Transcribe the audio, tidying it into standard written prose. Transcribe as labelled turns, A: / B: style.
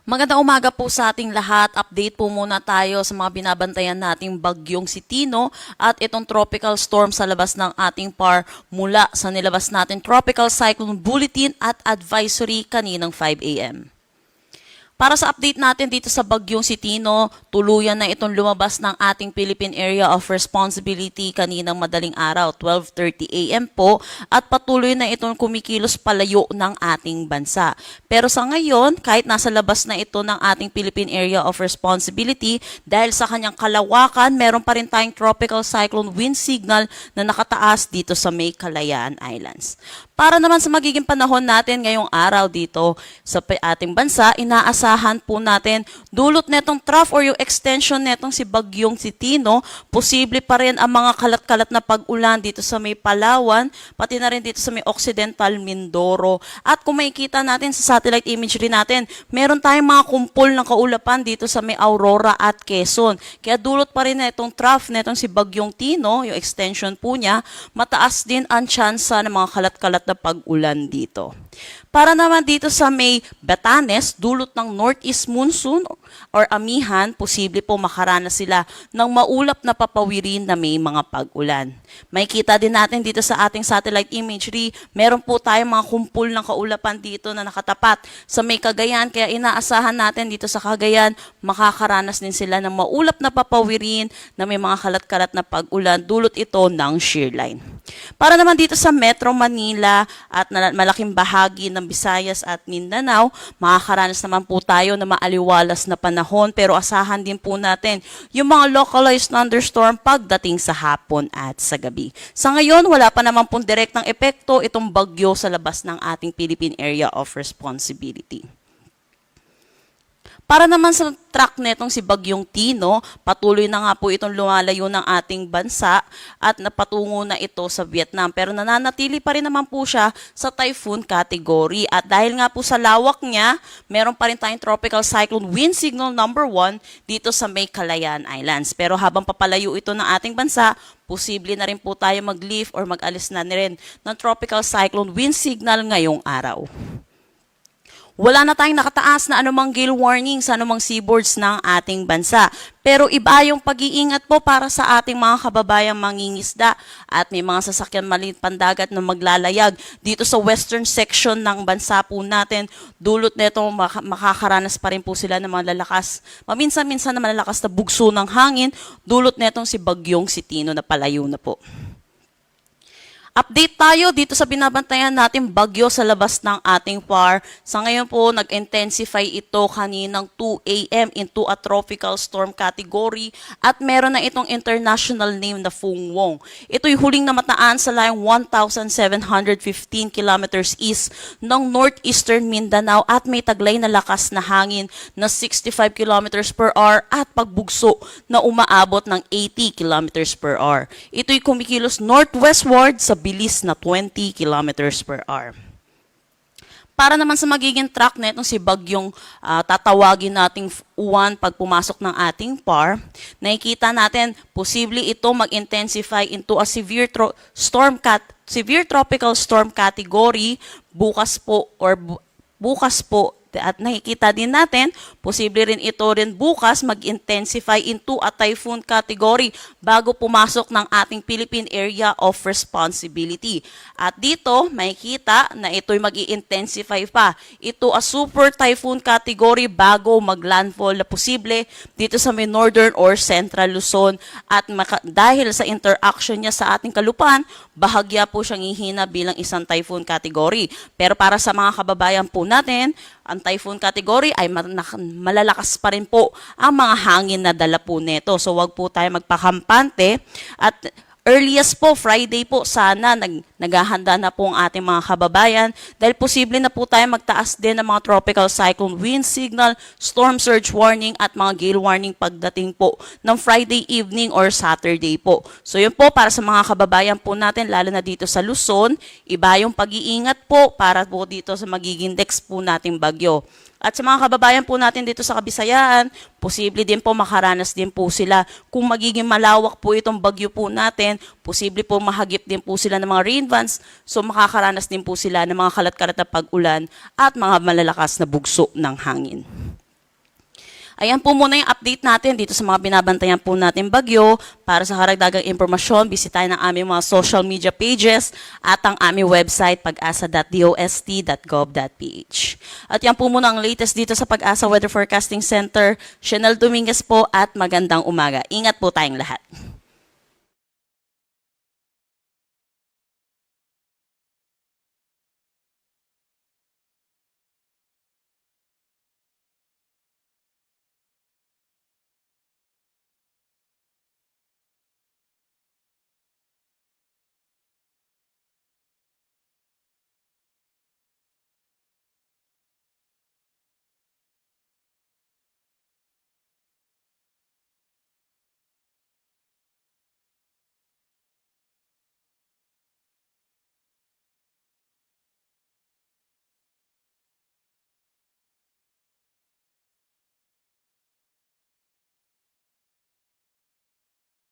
A: Magandang umaga po sa ating lahat. Update po muna tayo sa mga binabantayan nating bagyong si Tino at itong tropical storm sa labas ng ating PAR mula sa nilabas natin Tropical Cyclone Bulletin at Advisory kaninang 5 a.m. Para sa update natin dito sa bagyong si Tino, tuluyan na itong lumabas ng ating Philippine Area of Responsibility kaninang madaling araw, 12:30 a.m. po, at patuloy na itong kumikilos palayo ng ating bansa. Pero sa ngayon, kahit nasa labas na ito ng ating Philippine Area of Responsibility, dahil sa kanyang kalawakan, meron pa rin tayong tropical cyclone wind signal na nakataas dito sa May Kalayaan Islands. Para naman sa magiging panahon natin ngayong araw dito sa ating bansa, inaasahan po natin dulot netong trough or yung extension netong si bagyong si Tino, posible pa rin ang mga kalat-kalat na pag-ulan dito sa may Palawan, pati na rin dito sa may Occidental Mindoro. At kung makikita natin sa satellite imagery natin, meron tayong mga kumpol ng kaulapan dito sa may Aurora at Quezon. Kaya dulot pa rin netong trough netong si bagyong Tino, yung extension po niya, mataas din ang tsansa ng mga kalat-kalat na pag-ulan dito. Para naman dito sa may Batanes, dulot ng northeast monsoon or amihan, posible po makaranas sila ng maulap na papawirin na may mga pag-ulan. May kita din natin dito sa ating satellite imagery, meron po tayong mga kumpul ng kaulapan dito na nakatapat sa may Cagayan, kaya inaasahan natin dito sa Cagayan, makakaranas din sila ng maulap na papawirin na may mga kalat-kalat na pag-ulan, dulot ito ng shear line. Para naman dito sa Metro Manila at malaking bahagi ng Visayas at Mindanao, makakaranas naman po tayo na maaliwalas na panahon, pero asahan din po natin yung mga localized thunderstorm pagdating sa hapon at sa gabi. Sa ngayon, wala pa naman pong direktang epekto itong bagyo sa labas ng ating Philippine Area of Responsibility. Para naman sa track netong si bagyong Tino, patuloy na nga po itong lumalayo ng ating bansa at napatungo na ito sa Vietnam. Pero nananatili pa rin naman po siya sa typhoon category. At dahil nga po sa lawak niya, meron pa rin tayong tropical cyclone wind signal number 1 dito sa may Kalayaan Islands. Pero habang papalayo ito ng ating bansa, posible na rin po tayo mag-lift or mag-alis na rin ng tropical cyclone wind signal ngayong araw. Wala na tayong nakataas na anumang gale warning sa anumang seaboards ng ating bansa. Pero iba yung pag-iingat po para sa ating mga kababayang mangingisda at may mga sasakyan maliit pandagat na maglalayag dito sa western section ng bansa po natin. Dulot nito makakaranas pa rin po sila ng mga lalakas, maminsan-minsan na malalakas na bugso ng hangin. Dulot netong si bagyong si Tino na palayo na po. Update tayo dito sa binabantayan natin bagyo sa labas ng ating PAR. Sa ngayon po, nag-intensify ito kaninang 2 a.m. into a tropical storm category at meron na itong international name na Fung Wong. Ito'y huling namataan sa layong 1,715 kilometers east ng northeastern Mindanao at may taglay na lakas na hangin na 65 kilometers per hour at pagbugso na umaabot ng 80 kilometers per hour. Ito'y kumikilos northwestward sa bilis na 20 kilometers per hour. Para naman sa magiging track netong si bagyong tatawagin nating uwan pag pumasok ng ating PAR, nakikita natin posible ito mag-intensify into a severe tropical storm category bukas po at nakikita din natin, posible rin ito rin bukas mag-intensify into a typhoon category bago pumasok ng ating Philippine Area of Responsibility. At dito, makikita na ito'y mag-i-intensify pa. Ito a super typhoon category bago mag-landfall na posible dito sa may northern or central Luzon. At dahil sa interaction niya sa ating kalupaan, bahagya po siyang ihina bilang isang typhoon category. Pero para sa mga kababayan po natin, ang typhoon category ay malalakas pa rin po ang mga hangin na dala po nito. So wag po tayo magpakampante at earliest po, Friday po, sana naghahanda na po ang ating mga kababayan dahil posible na po tayo magtaas din ng mga tropical cyclone wind signal, storm surge warning at mga gale warning pagdating po ng Friday evening or Saturday po. So yun po para sa mga kababayan po natin, lalo na dito sa Luzon, iba yung pag-iingat po para po dito sa magiging next po nating bagyo. At sa mga kababayan po natin dito sa Kabisayaan, posible din po makaranas din po sila. Kung magiging malawak po itong bagyo po natin, posible po mahagip din po sila ng mga rain vans. So makakaranas din po sila ng mga kalat-kalat na pag-ulan at mga malalakas na bugso ng hangin. Ayan po muna yung update natin dito sa mga binabantayan po natin bagyo. Para sa karagdagang impormasyon, bisitahin ang aming mga social media pages at ang aming website pag-asa.dost.gov.ph. At yan po muna ang latest dito sa Pag-asa Weather Forecasting Center. Chanel Dominguez po at magandang umaga. Ingat po tayong lahat.